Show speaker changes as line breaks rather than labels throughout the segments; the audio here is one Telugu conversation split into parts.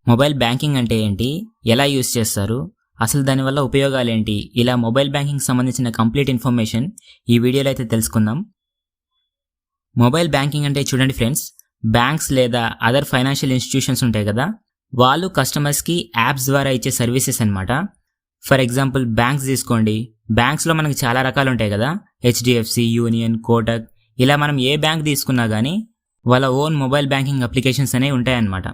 మొబైల్ బ్యాంకింగ్ అంటే ఏంటి, ఎలా యూస్ చేస్తారు, అసలు దానివల్ల ఉపయోగాలేంటి, ఇలా మొబైల్ బ్యాంకింగ్ సంబంధించిన కంప్లీట్ ఇన్ఫర్మేషన్ ఈ వీడియోలో అయితే తెలుసుకుందాం. మొబైల్ బ్యాంకింగ్ అంటే చూడండి ఫ్రెండ్స్, బ్యాంక్స్ లేదా అదర్ ఫైనాన్షియల్ ఇన్స్టిట్యూషన్స్ ఉంటాయి కదా, వాళ్ళు కస్టమర్స్కి యాప్స్ ద్వారా ఇచ్చే సర్వీసెస్ అనమాట. ఫర్ ఎగ్జాంపుల్ బ్యాంక్స్ తీసుకోండి, బ్యాంక్స్లో మనకి చాలా రకాలు ఉంటాయి కదా, హెచ్డిఎఫ్సి, యూనియన్, కోటక్, ఇలా మనం ఏ బ్యాంక్ తీసుకున్నా కానీ వాళ్ళ ఓన్ మొబైల్ బ్యాంకింగ్ అప్లికేషన్స్ అనేవి ఉంటాయన్నమాట.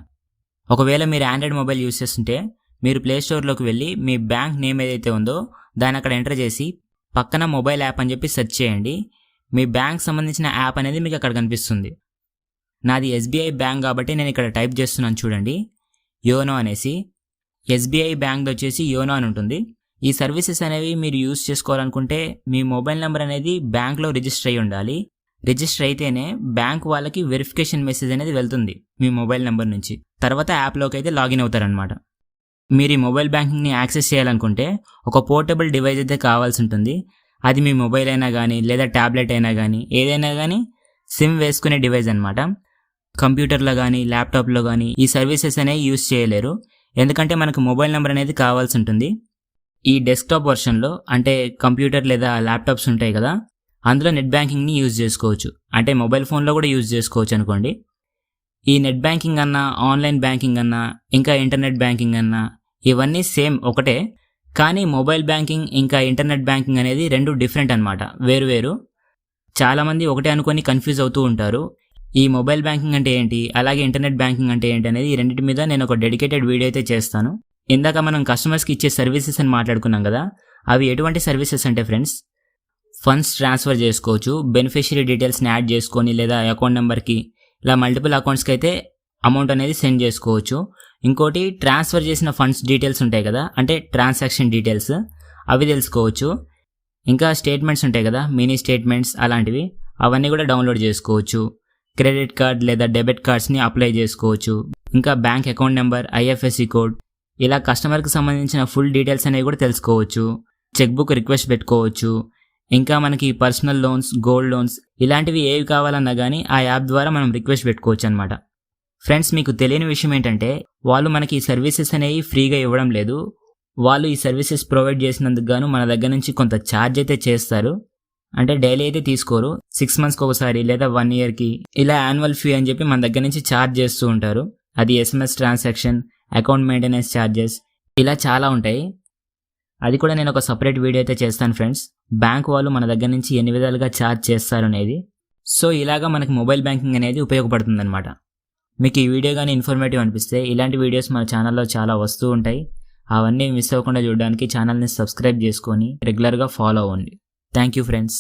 ఒకవేళ మీరు ఆండ్రాయిడ్ మొబైల్ యూస్ చేస్తుంటే మీరు ప్లే స్టోర్లోకి వెళ్ళి మీ బ్యాంక్ నేమ్ ఏదైతే ఉందో దాన్ని అక్కడ ఎంటర్ చేసి పక్కన మొబైల్ యాప్ అని చెప్పి సెర్చ్ చేయండి. మీ బ్యాంక్ సంబంధించిన యాప్ అనేది మీకు అక్కడ కనిపిస్తుంది. నాది ఎస్బీఐ బ్యాంక్ కాబట్టి నేను ఇక్కడ టైప్ చేస్తున్నాను చూడండి, యోనో అనేసి. ఎస్బీఐ బ్యాంక్ వచ్చేసి యోనో అని ఉంటుంది. ఈ సర్వీసెస్ అనేవి మీరు యూస్ చేసుకోవాలనుకుంటే మీ మొబైల్ నెంబర్ అనేది బ్యాంక్లో రిజిస్టర్ అయి ఉండాలి. రిజిస్టర్ అయితేనే బ్యాంక్ వాళ్ళకి వెరిఫికేషన్ మెసేజ్ అనేది వెళ్తుంది మీ మొబైల్ నెంబర్ నుంచి. తర్వాత యాప్లోకి అయితే లాగిన్ అవుతారనమాట. మీరు ఈ మొబైల్ బ్యాంకింగ్ని యాక్సెస్ చేయాలనుకుంటే ఒక పోర్టబుల్ డివైస్ అయితే కావాల్సి ఉంటుంది. అది మీ మొబైల్ అయినా కానీ లేదా ట్యాబ్లెట్ అయినా కానీ ఏదైనా కానీ సిమ్ వేసుకునే డివైస్ అనమాట. కంప్యూటర్లో కానీ ల్యాప్టాప్లో కానీ ఈ సర్వీసెస్ అనేవి యూస్ చేయలేరు, ఎందుకంటే మనకు మొబైల్ నెంబర్ అనేది కావాల్సి ఉంటుంది. ఈ డెస్క్టాప్ వర్షన్లో అంటే కంప్యూటర్ లేదా ల్యాప్టాప్స్ ఉంటాయి కదా, అందులో నెట్ బ్యాంకింగ్ని యూజ్ చేసుకోవచ్చు. అంటే మొబైల్ ఫోన్లో కూడా యూజ్ చేసుకోవచ్చు అనుకోండి. ఈ నెట్ బ్యాంకింగ్ అన్నా, ఆన్లైన్ బ్యాంకింగ్ అన్నా, ఇంకా ఇంటర్నెట్ బ్యాంకింగ్ అన్నా ఇవన్నీ సేమ్ ఒకటే. కానీ మొబైల్ బ్యాంకింగ్ ఇంకా ఇంటర్నెట్ బ్యాంకింగ్ అనేది రెండు డిఫరెంట్ అనమాట, వేరు. చాలామంది ఒకటే అనుకొని కన్ఫ్యూజ్ అవుతూ ఉంటారు. ఈ మొబైల్ బ్యాంకింగ్ అంటే ఏంటి, అలాగే ఇంటర్నెట్ బ్యాంకింగ్ అంటే ఏంటి అనేది ఈ రెండింటి మీద నేను ఒక డెడికేటెడ్ వీడియో అయితే చేస్తాను. ఇందాక మనం కస్టమర్స్కి ఇచ్చే సర్వీసెస్ అని మాట్లాడుకున్నాం కదా, అవి ఎటువంటి సర్వీసెస్ అంటే ఫ్రెండ్స్, ఫండ్స్ ట్రాన్స్ఫర్ చేసుకోవచ్చు, బెనిఫిషియరీ డీటెయిల్స్ని యాడ్ చేసుకొని లేదా అకౌంట్ నెంబర్కి ఇలా మల్టిపుల్ అకౌంట్స్కి అయితే అమౌంట్ అనేది సెండ్ చేసుకోవచ్చు. ఇంకోటి ట్రాన్స్ఫర్ చేసిన ఫండ్స్ డీటెయిల్స్ ఉంటాయి కదా, అంటే ట్రాన్సాక్షన్ డీటెయిల్స్, అవి తెలుసుకోవచ్చు. ఇంకా స్టేట్మెంట్స్ ఉంటాయి కదా, మినీ స్టేట్మెంట్స్ అలాంటివి, అవన్నీ కూడా డౌన్లోడ్ చేసుకోవచ్చు. క్రెడిట్ కార్డ్ లేదా డెబిట్ కార్డ్స్ని అప్లై చేసుకోవచ్చు. ఇంకా bank account number, IFSC code, ఇలా కస్టమర్కి సంబంధించిన ఫుల్ డీటెయిల్స్ అనేవి కూడా తెలుసుకోవచ్చు. చెక్ బుక్ రిక్వెస్ట్ పెట్టుకోవచ్చు. ఇంకా మనకి పర్సనల్ లోన్స్, గోల్డ్ లోన్స్ ఇలాంటివి ఏవి కావాలన్నా కానీ ఆ యాప్ ద్వారా మనం రిక్వెస్ట్ పెట్టుకోవచ్చు అనమాట. ఫ్రెండ్స్, మీకు తెలియని విషయం ఏంటంటే వాళ్ళు మనకి ఈ సర్వీసెస్ అనేవి ఫ్రీగా ఇవ్వడం లేదు. వాళ్ళు ఈ సర్వీసెస్ ప్రొవైడ్ చేసినందుకు గాను మన దగ్గర నుంచి కొంత ఛార్జ్ అయితే చేస్తారు. అంటే డైలీ అయితే తీసుకోరు, 6 monthsకి ఒకసారి లేదా 1 yearకి ఇలా యాన్యువల్ ఫీ అని చెప్పి మన దగ్గర నుంచి ఛార్జ్ చేస్తూ ఉంటారు. అది SMS transaction, account maintenance charges, ఇలా చాలా ఉంటాయి. అది కూడా నేను ఒక సపరేట్ వీడియో అయితే చేస్తాను ఫ్రెండ్స్, బ్యాంక్ వాళ్ళు మన దగ్గర నుంచి ఎన్ని విధాలుగా ఛార్జ్ చేస్తారు అనేది. సో ఇలాగా మనకి మొబైల్ బ్యాంకింగ్ అనేది ఉపయోగపడుతుంది అనమాట. మీకు ఈ వీడియో కానీ ఇన్ఫర్మేటివ్ అనిపిస్తే ఇలాంటి వీడియోస్ మన ఛానల్లో చాలా వస్తూ ఉంటాయి. అవన్నీ మిస్ అవ్వకుండా చూడడానికి ఛానల్ని సబ్స్క్రైబ్ చేసుకొని రెగ్యులర్గా ఫాలో అవ్వండి. Thank you friends.